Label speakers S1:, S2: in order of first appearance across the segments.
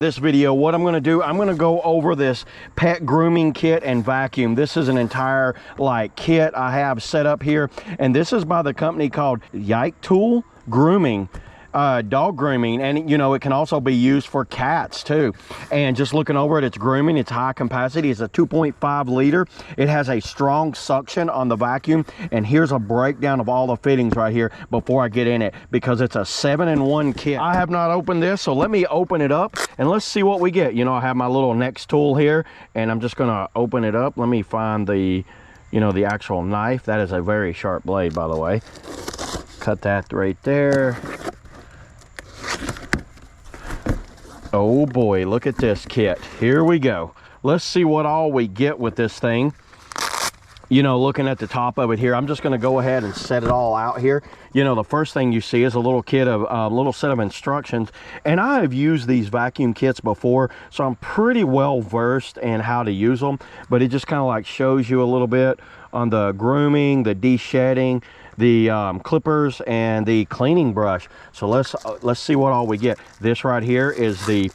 S1: This video, what I'm going to do, I'm going to go over this pet grooming kit and vacuum. This is an entire like kit I have set up here, and this is by the company called Deshedding Tool grooming. Dog grooming, and you know, it can also be used for cats too. And just looking over it, it's grooming, it's high capacity, it's a 2.5 liter. It has a strong suction on the vacuum, and here's a breakdown of all the fittings right here before I get in it, because it's a 7-in-1 kit. I have not opened this, so let me open it up and let's see what we get. You know, I have my little next tool here, and I'm just gonna open it up. Let me find the, you know, the actual knife. That is a very sharp blade, by the way. Cut that right there. Oh boy, look at this kit. Here we go. Let's see what all we get with this thing. You know, looking at the top of it here, I'm just going to go ahead and set it all out here. You know, the first thing you see is a little kit of a little set of instructions, and I have used these vacuum kits before, so I'm pretty well versed in how to use them. But it just kind of like shows you a little bit on the grooming, the deshedding, the clippers, and the cleaning brush. So let's see what all we get. This right here is the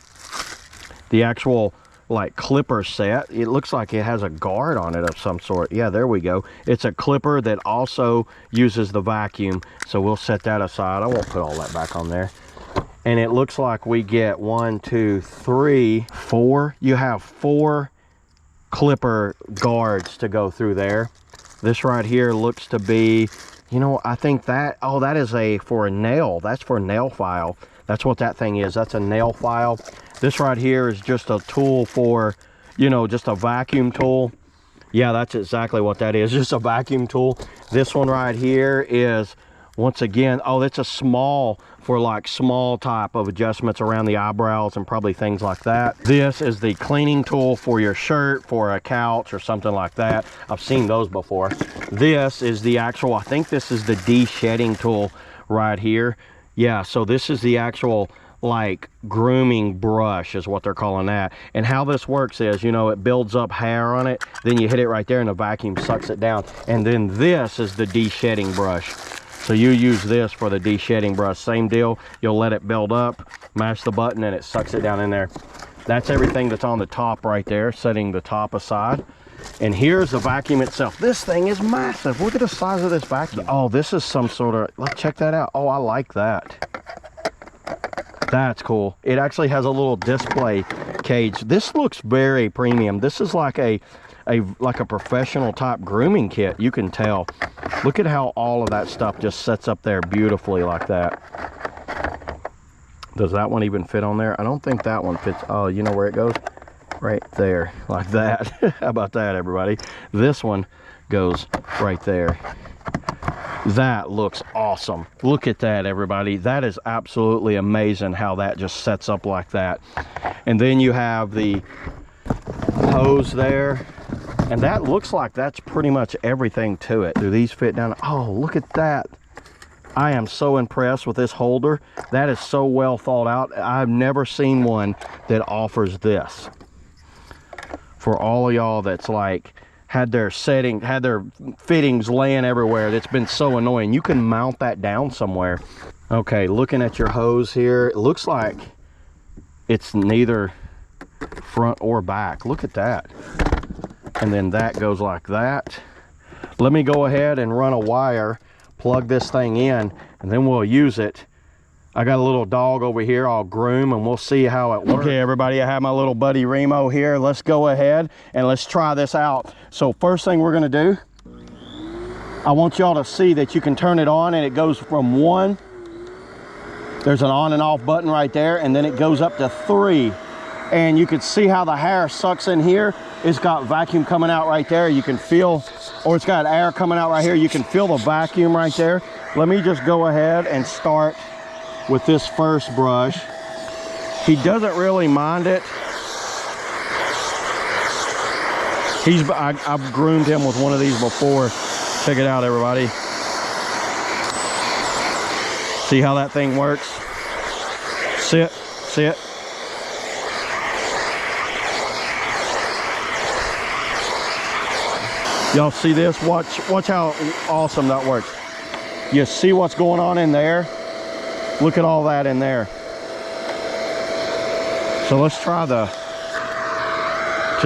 S1: actual like clipper set. It looks like it has a guard on it of some sort. Yeah, there we go. It's a clipper that also uses the vacuum, so we'll set that aside. I won't put all that back on there. And it looks like we get 1, 2, 3, 4. You have 4 clipper guards to go through there. This right here looks to be, you know, I think that, oh, that is for a nail. That's for a nail file. That's what that thing is. That's a nail file. This right here is just a tool for, you know, just a vacuum tool. Yeah, that's exactly what that is, just a vacuum tool. This one right here is, once again, oh, it's a small, for like small type of adjustments around the eyebrows and probably things like that. This is the cleaning tool for your shirt, for a couch or something like that. I've seen those before. This is the actual, I think this is the deshedding tool right here. Yeah, so this is the actual like grooming brush is what they're calling that. And how this works is, you know, it builds up hair on it, then you hit it right there and the vacuum sucks it down. And then this is the deshedding brush. So you use this for the deshedding brush. Same deal, you'll let it build up, mash the button, and it sucks it down in there. That's everything that's on the top right there, setting the top aside. And here's the vacuum itself. This thing is massive. Look at the size of this vacuum. Oh, this is some sort of, let's check that out. Oh, I like that. That's cool. It actually has a little display cage. This looks very premium. This is like a professional type grooming kit, you can tell. Look at how all of that stuff just sets up there beautifully like that. Does that one even fit on there? I don't think that one fits. Oh, you know where it goes? Right there, like that. How about that, everybody? This one goes right there. That looks awesome. Look at that, everybody. That is absolutely amazing how that just sets up like that. And then you have the hose there, and that looks like that's pretty much everything to it. Do these fit down? Oh, look at that. I am so impressed with this holder. That is so well thought out. I've never seen one that offers this. For all of y'all that's like had their fittings laying everywhere, that's been so annoying, you can mount that down somewhere. Okay, looking at your hose here, it looks like it's neither front or back. Look at that. And then that goes like that. Let me go ahead and run a wire, plug this thing in, and then we'll use it. I got a little dog over here I'll groom, and we'll see how it works. Okay, everybody, I have my little buddy Remo here. Let's go ahead and let's try this out. So first thing we're gonna do, I want y'all to see that you can turn it on and it goes from 1. There's an on and off button right there, and then it goes up to 3. And you can see how the hair sucks in here. It's got vacuum coming out right there. You can feel, or it's got air coming out right here. You can feel the vacuum right there. Let me just go ahead and start with this first brush. He doesn't really mind it. I've groomed him with one of these before. Check it out, everybody. See how that thing works? Sit, sit. Y'all see this? Watch how awesome that works. You see what's going on in there? Look at all that in there. So let's try to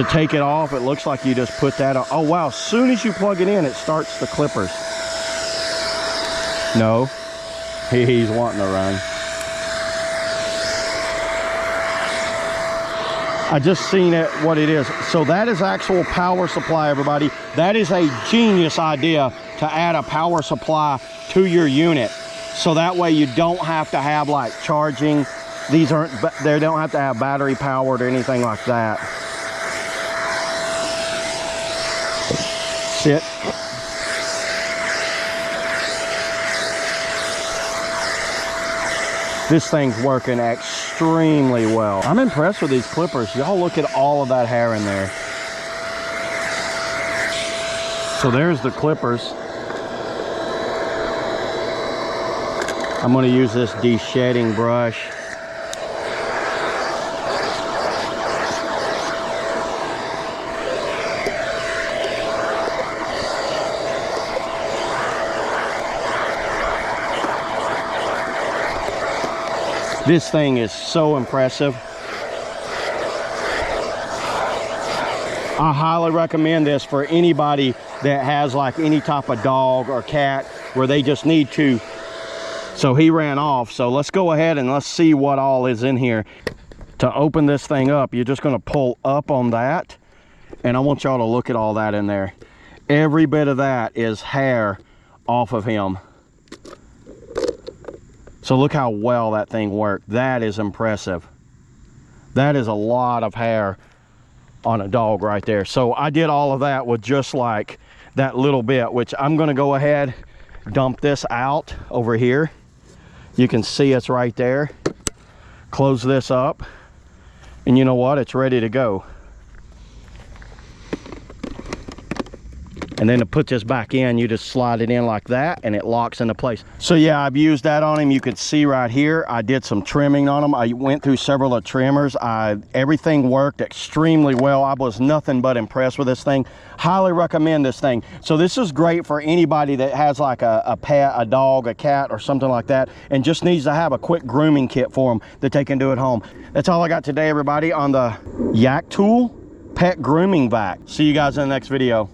S1: take it off. It looks like you just put that on. Oh wow, as soon as you plug it in, it starts the clippers. No, he's wanting to run. I just seen it, what it is. So that is actual power supply, everybody. That is a genius idea to add a power supply to your unit. So that way you don't have to have like charging. These aren't, they don't have to have battery powered or anything like that. Sit. This thing's working extremely well. I'm impressed with these clippers. Y'all look at all of that hair in there. So there's the clippers. I'm going to use this deshedding brush. This thing is so impressive. I highly recommend this for anybody that has like any type of dog or cat where they just need to. So he ran off. So let's go ahead and let's see what all is in here. To open this thing up, you're just going to pull up on that. And I want y'all to look at all that in there. Every bit of that is hair off of him. So look how well that thing worked. That is impressive. That is a lot of hair on a dog right there. So I did all of that with just like that little bit, which I'm going to go ahead, dump this out over here. You can see it's right there. Close this up. And you know what? It's ready to go. And then to put this back in, you just slide it in like that and it locks into place. So yeah, I've used that on him. You can see right here, I did some trimming on him. I went through several of the trimmers. Everything worked extremely well. I was nothing but impressed with this thing. Highly recommend this thing. So this is great for anybody that has like a pet, a dog, a cat, or something like that, and just needs to have a quick grooming kit for them that they can do at home. That's all I got today, everybody, on the Yak Tool Pet Grooming Vac. See you guys in the next video.